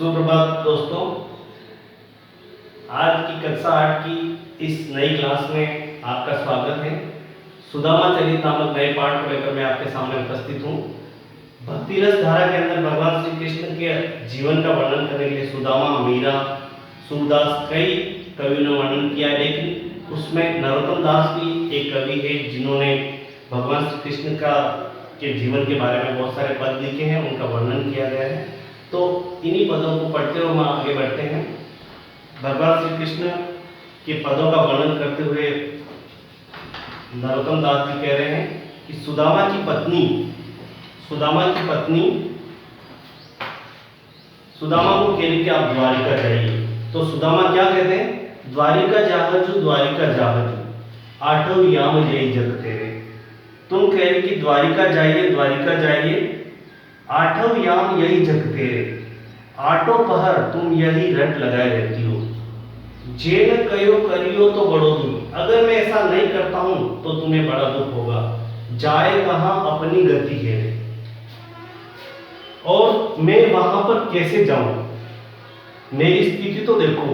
सुप्रभात दोस्तों। आज की कक्षा 8 की इस नई क्लास में आपका स्वागत है। सुदामा चरित नामक नए पाठ को लेकर मैं आपके सामने उपस्थित हूँ। भक्ति रस धारा के अंदर भगवान श्री कृष्ण के जीवन का वर्णन करने के लिए सुदामा, मीरा, सूरदास कई कवियों ने वर्णन किया है, लेकिन उसमें नरोत्तम दास भी एक कवि है जिन्होंने भगवान श्री कृष्ण के जीवन के बारे में बहुत सारे पद लिखे हैं, उनका वर्णन किया गया है। तो इन्हीं पदों को पढ़ते हुए हम आगे बढ़ते हैं। भगवान श्री कृष्ण के पदों का वर्णन करते हुए नरोत्तम दास जी कह रहे हैं कि सुदामा की पत्नी सुदामा को कह रही कि आप द्वारिका जाइए। तो सुदामा क्या कहते हैं? द्वारिका जाहजू आठों याम यही जग तेरे। तुम कह रही कि द्वारिका जाइए, आठों याम यही जग तेरे। आठों पहर तुम यही रट लगाए रहती हो। जेन कयो करियो तो बड़ो दुख, अगर मैं ऐसा नहीं करता हूं तो तुम्हें बड़ा दुख होगा। जाए कहां अपनी गति है, और मैं वहां पर कैसे जाऊं? मेरी स्थिति तो देखो।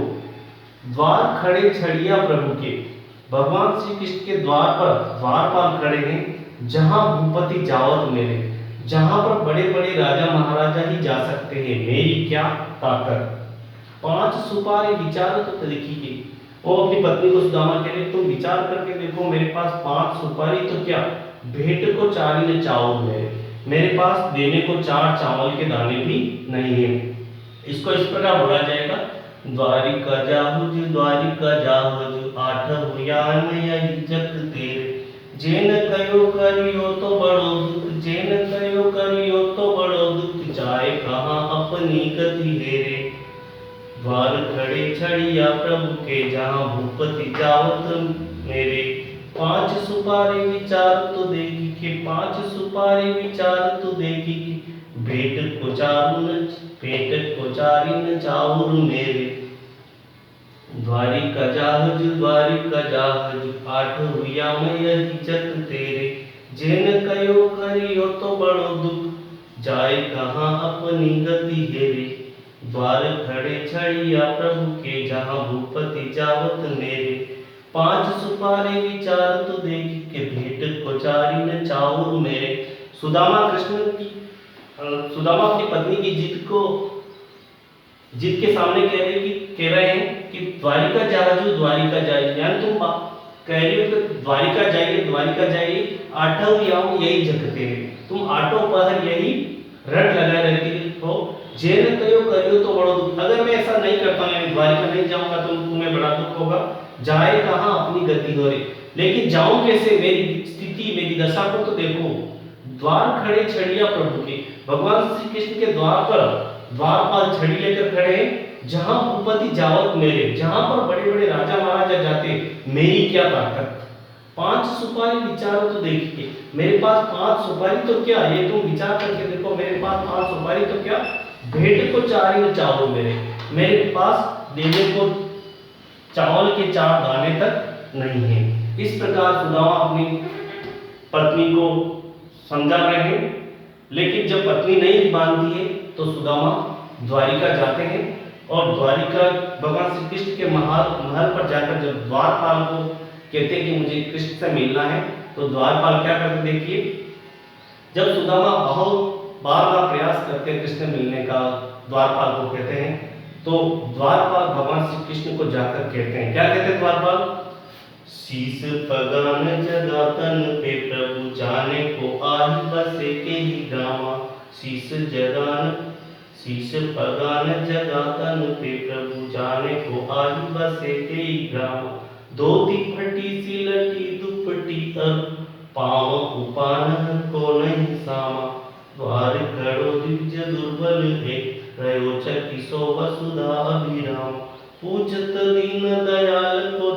द्वार खड़े छड़िया प्रभु के, भगवान श्री कृष्ण के द्वार पर द्वारपाल खड़े हैं, जहां भूपति जावत मेरे, जहां पर बड़े बड़े राजा महाराजा ही जा सकते हैं, मेरी क्या ताकत। 5 सुपारी विचार तो देखिए, वो अपनी पत्नी को सुदामा कह रहे तुम विचार करके देखो, मेरे पास 5 सुपारी तो क्या, भेंट को 4 ही चावल मेरे पास देने को 4 चावल के दाने भी नहीं है। इसको इस प्रकार बोला जाएगा, द्वारिका जाहुज आठव याम यही जग तेरे। जेन कयो करियो तो बड़ो दुख, जाए कहां अपनी गति हेरे। द्वार खड़े छड़िया प्रभु के, जहां भूपति जावत मेरे। 5 सुपारी विचार तो देगी कि 5 सुपारी विचार तो देगी कि, भेंट को 4 न चाउर मेरे। द्वारिका जाहज आठो याम यही जग तेरे। जेन कयो करियो तो बड़ो दुख, जाए कहां अपनी गति हेरे। द्वार खड़े छड़िया प्रभु के, जहां भूपति जावत मेरे। 5 सुपारी विचार तो देगी के, भेंट को 4 न चाउर मेरे। सुदामा अपनी पत्नी की जिद के सामने कह रहे हैं कि द्वारिका जाइए, यानी तुम कह रही हो कि द्वारिका जाइए, आठों याम यही जग तेरे। तुम आठों पहर यही रट लगाए रहती हो। जेन कयो करियो तो बड़ो दुख, अगर मैं ऐसा नहीं करता हूं, यानी द्वारिका नहीं जाऊंगा तो तुम्हें बड़ा दुख होगा। जाए कहां अपनी गति होरे, लेकिन जाऊं कैसे? मेरी स्थिति, मेरी दशा को तो देखो। द्वार खड़े छड़िया प्रभु के, भगवान श्री कृष्ण के द्वार पर द्वारपाल छड़ी लेकर खड़े हैं, जहां भूपति जावत मेरे, जहां पर बड़े बड़े राजा महाराजा जाते, मेरी क्या ताकत। 5 सुपारी विचार तो देखिए, मेरे पास 5 सुपारी तो क्या, ये तुम विचार करके देखो, मेरे पास 5 सुपारी तो क्या, भेंट को 4 ही चावल मेरे पास देने को चावल के 4 दाने तक नहीं है। इस प्रकार सुदामा अपनी पत्नी को समझा रहे हैं। लेकिन जब पत्नी नहीं मानती है तो सुदामा द्वारिका जाते हैं, और द्वारिका भगवान श्री कृष्ण के महल पर जाकर जब द्वारपाल को कहते हैं कि मुझे कृष्ण से मिलना है, तो द्वारपाल क्या करते देखिए। जब सुदामा बहुत बार प्रयास करते हैं कृष्ण मिलने का, द्वारपाल को कहते हैं, तो द्वारपाल भगवान श्री कृष्ण को जाकर कहते हैं, क्या कहते हैं द्वारपाल? शीस पगान जगातन पे प्रभु, जाने को आही बसे के ही गामा। शीस पगान जगातन पे प्रभु, जाने को आही बसे के ही गामा। धोती फटी सिलटी दुपटी अब, पाँव उपान को नहीं सामा। द्वार खड़ो दिव्य दुर्बल है, रयो चकी सो वसुधा अभिराम। पूजत दीन दयाल को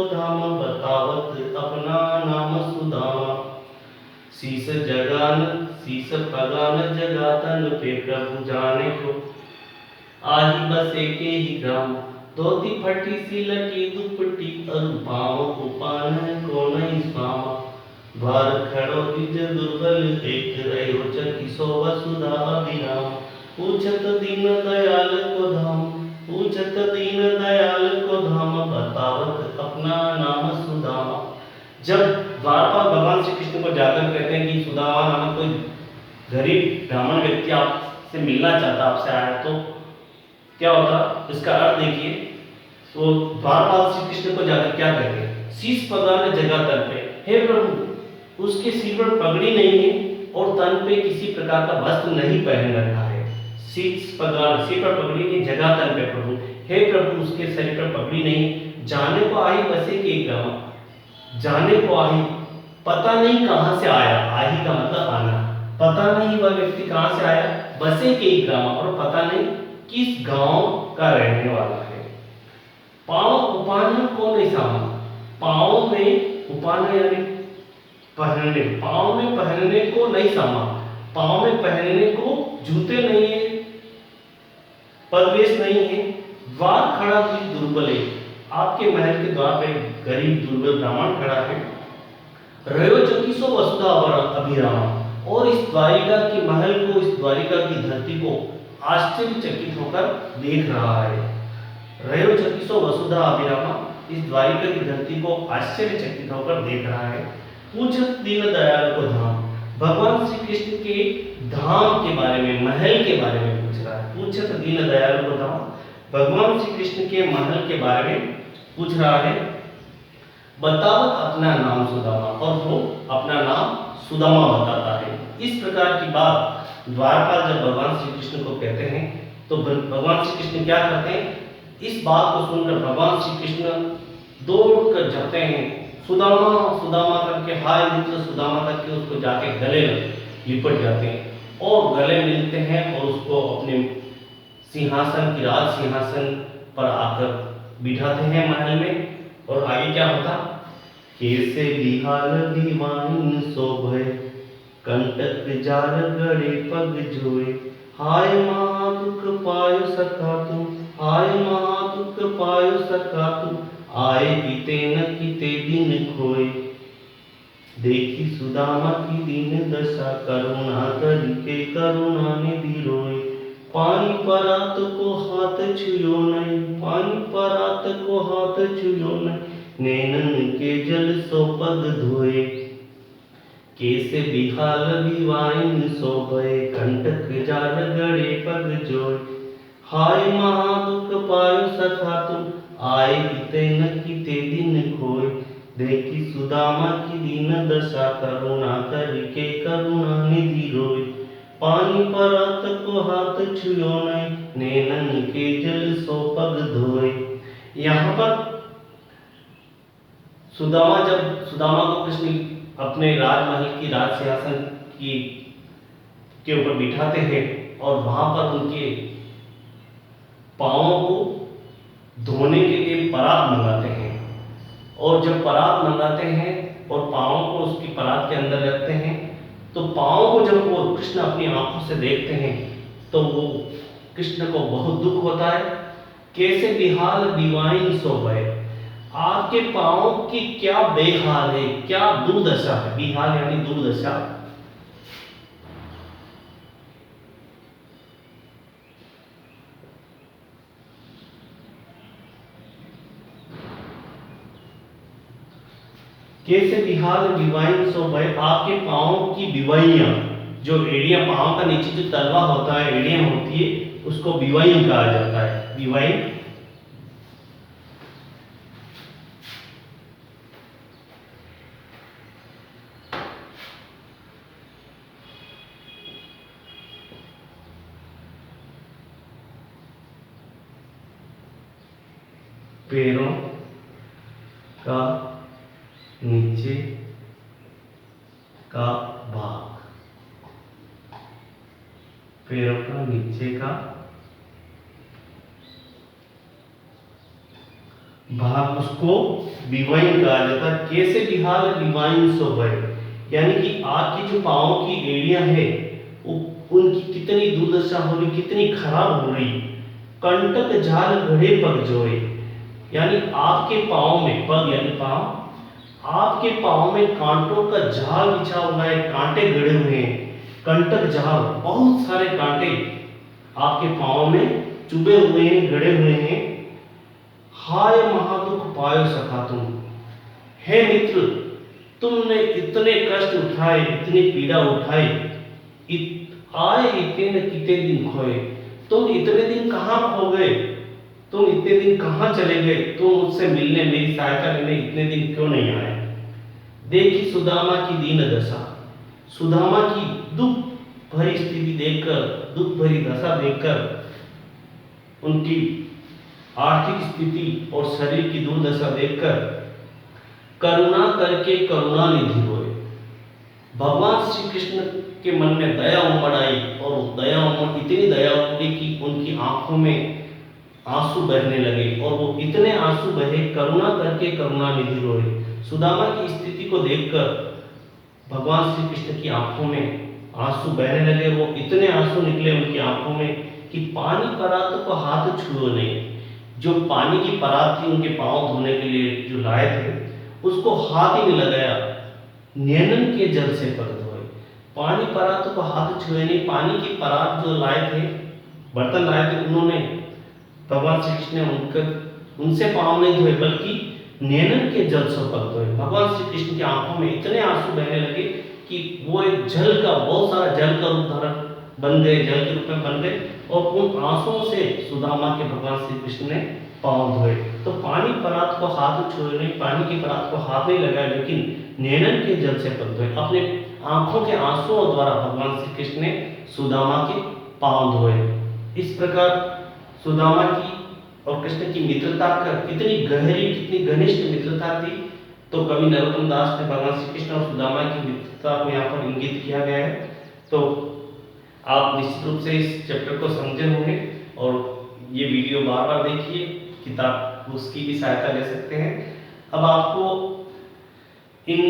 धाम, बतावत अपना नाम सुदामा। शीस पगान जगातन पे प्रभु, जाने को आही बसे के ही ग्राम। धोती फटी सिलटी दुपटी, पाँव उपान को नहीं सामा। द्वार खड़ो द्विज दुर्बल एक रहो चकिसो वसुधा अभिराम पूछत दीन दयाल को धाम पूछत दीन दयाल को धाम बतावत अपना नाम सुदामा। जब द्वारपाल भगवान श्री कृष्ण को जाकर कहते हैं कि सुदामा नामक कोई गरीब ब्राह्मण व्यक्ति आपसे मिलना चाहता, आपसे आया, तो क्या होता, इसका अर्थ देखिए। तो द्वारपाल श्री कृष्ण को जाकर क्या कहते हैं, शीश पगार जगह तन पे, हे प्रभु उसके सिर पर पगड़ी नहीं है और तन पे किसी प्रकार का वस्त्र नहीं पहन रखा है। शीश पगार, सिर पर पगड़ी नहीं, जगह तन पे प्रभु, हे प्रभु उसके शरीर पर पगड़ी नहीं, जाने को आई बसे के गांव, जाने को आई, पता नहीं कहां से आया, आई का मतलब आना, पता नहीं वह व्यक्ति कहां से आया, बसे के ग्राम, और पता नहीं किस गांव का रहने वाला है। पांव उपाना को नहीं सामा, पांव में उपाना यानी पहनने, पांव में पहनने को नहीं सामा, पांव में पहनने को जूते नहीं है, पदवेश नहीं है। द्वार खड़ा हुई दुर्बल है, आपके महल के द्वार पे गरीब दुर्बल ब्राह्मण खड़ा है। रयो चकिसो वसुधा अभिराम, और इस द्वारिका के महल को, इस द्वारिका की धरती को आश्चर्यचकित होकर देख रहा है। रयो चकिसो वसुधा अभिरामा, इस द्वारिका की धरती को आश्चर्यचकित होकर देख रहा है। पूछत दीन दयाल को धाम, भगवान श्री कृष्ण के धाम के बारे में, महल के बारे में पूछ रहा है। पूछत दीन दयाल को धाम, भगवान श्री कृष्ण के महल के बारे में पूछ रहा है। बतावत अपना नाम सुदामा, और वो अपना नाम सुदामा बताता है। इस प्रकार की बात द्वारपाल जब भगवान श्री कृष्ण को कहते हैं तो भगवान श्री कृष्ण क्या करते हैं, इस बात को सुनकर भगवान श्री कृष्ण दौड़ कर जाते हैं, सुदामा सुदामा करके, हाय मित्र सुदामा करके उसको जाके गले लिपट जाते हैं और गले मिलते हैं और उसको अपने सिंहासन की, राज सिंहासन पर आकर बिठाते हैं महल में। और आगे क्या होता, कैसे बिहार दीवान शोभे कंटक जाल गड़े पग जोए, हाय महादुख पायो सखा तू, हाय महादुख पायो सखा तू, आए किते न किते दिन खोए, देखी सुदामा की दीन दशा, करुणा करके करुणा निधि रोए, पानी परात को हाथ छुयो नहीं, पानी परात को हाथ छुयो नहीं, नैनन के जल सो पग धोए, कैसे बिहाल बिवाइन शोभे कंटक जाल गड़े पग जोए, हाय महादुख पायो सखा तुम, आए किते न किते दिन खोए, देखी सुदामा की दीन दशा, करुणा करके करुणा निधि रोए, पानी परात को हाथ छुयो नहीं, नैनन के जल सो पग धोए। यहाँ पर सुदामा को कृष्ण अपने राजमहल की, राज सिंहासन की के ऊपर बिठाते हैं और वहां पर उनके पांवों को धोने के लिए परात मंगाते हैं। और जब परात मंगाते हैं और पांवों को उसकी परात के अंदर रखते हैं, तो पांवों को जब वो कृष्ण अपनी आंखों से देखते हैं तो वो कृष्ण को बहुत दुख होता है। कैसे बिहाल बिवाइन शोभे, आपके पांव की क्या बेहाल है, क्या दुर्दशा है। बिहाल यानी दुर्दशा। कैसे बिहाल बिवाइन शोभे, आपके पांव की बिवाइयां, जो एड़ियां, पांव का नीचे जो तलवा होता है, एड़ियां होती है, उसको बिवाइन कहा जाता है। बिवाइन पैरों का नीचे का भाग, पैरों का नीचे का भाग, उसको बिवाइन कहा जाता है। कैसे बिहाल बिवाइन शोभे, यानी कि आपकी जो पांव की एड़ियां है उनकी कितनी दुर्दशा हो रही, कितनी खराब हो रही। कंटक जाल घड़े पग जोए, यानी आपके पांव में, पग यानी पांव, आपके पाँव में कांटों का जाल बिछा हुआ है, कांटे गड़े हुए हैं, कंटक जाल, बहुत सारे कांटे आपके पाँव में चुभे हुए हैं, गड़े हुए हैं। हाय महादुख पायो सखा तुम, हे मित्र तुमने इतने कष्ट उठाए, इतनी पीड़ा उठाई, आए इतने कितने दिन खोए, तुम इतने दिन कहाँ खो गए, तुम इतने दिन कहाँ चले गए, तुम मुझसे मिलने, मेरी सहायता करने इतने दिन क्यों नहीं आए। देखी सुदामा की दीन दशा, सुदामा की दुख भरी स्थिति देखकर, दुख भरी दशा देखकर, उनकी आर्थिक स्थिति और शरीर की दुर्दशा देखकर करुणा करके करुणा निधि हुए। भगवान श्री कृष्ण के मन में दया उमड़ आई और दया उमड़, इतनी दया उमड़ी कि उनकी आंखों में आंसू बहने लगे और वो इतने आंसू बहे, करुणा करके करुणा निधि रोए। सुदामा की स्थिति को देखकर भगवान श्री कृष्ण की आंखों में आंसू बहने लगे। वो इतने आंसू निकले उनकी आंखों में कि पानी परात को हाथ छुओ नहीं। जो पानी की परात थी उनके पांव धोने के लिए जो लाए थे, उसको हाथ ही नहीं लगाया, नैनन के जल से पर धोए। पानी परात को हाथ छुए नहीं, पानी की परात जो लाए थे, बर्तन लाए थे, उन्होंने भगवान श्री कृष्ण ने उनसे पांव नहीं धोए, बल्कि नैनन के जल से पर धोए। भगवान श्री कृष्ण की आंखों में इतने आंसू बहने लगे कि वो एक जल का, बहुत सारा जल का रूप धारण बन गए, जल के रूप में बन गए और उन आंसुओं से सुदामा के भगवान श्री कृष्ण ने पांव धोए। तो पानी परात को हाथ छुए नहीं, पानी की परात को हाथ नहीं लगाया, लेकिन नैनन के जल से पर धोए। अपने आंखों के आंसुओं द्वारा भगवान श्री कृष्ण ने सुदामा के पांव धोए। इस प्रकार सुदामा की और कृष्ण की मित्रता का कितनी गहरी, कितनी घनिष्ठ मित्रता थी। तो कवि नरोत्तम दास ने भगवान श्री कृष्ण और सुदामा की मित्रता को यहाँ पर इंगित किया गया है। तो आप निश्चित रूप से इस चैप्टर को समझे होंगे और ये वीडियो बार बार देखिए, किताब उसकी भी सहायता ले सकते हैं। अब आपको इन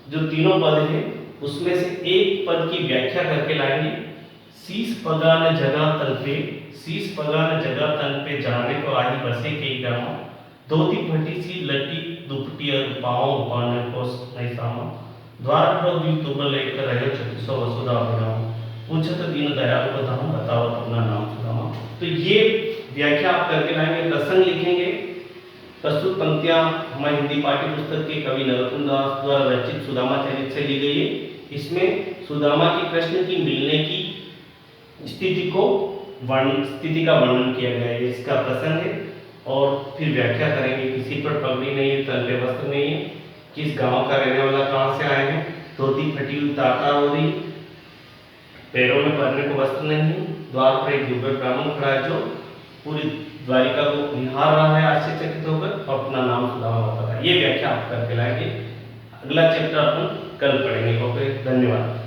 जो तीनों पद हैं उसमें से एक पद की व्याख्या करके लाएंगे। शीस पगा न जगह तन पे, शीस पगा न जगह तन पे, जाने को आही बसे के गाँव, धोती फटी सी लटी दुपटी और पाँव पाने को नहीं सामा, द्वार पर भी तुम लेकर रहे 3600 वसुधा बनाओ, पूछत दीन दयालु बताऊं, बताओ अपना नाम सुदामा। तो ये व्याख्या आप करके लाएंगे, प्रसंग लिखेंगे। प्रस्तुत पंक्तियां हमारी हिंदी पाठ्य पुस्तक के कवि नरोत्तम दास द्वारा रचित सुदामा चरित से ली गई है। इसमें सुदामा की कृष्ण की मिलने की स्थिति का वर्णन किया गया है, इसका प्रसंग है। और फिर व्याख्या करेंगे, किसी पर पगड़ी नहीं है, तन पे वस्त्र नहीं है, किस गांव का रहने वाला, कहां से आए हैं, धोती फटी हुई ताका हो रही, पैरों में पहनने को वस्त्र नहीं है, द्वार पर एक दिव्य ब्राह्मण खड़ा है जो पूरी द्वारिका को निहार रहा है आश्चर्यचकित होकर और अपना नाम सुदामा बता रहा है। ये व्याख्या आप करके लाएंगे। अगला चैप्टर अपन कल पढ़ेंगे। ओके, धन्यवाद।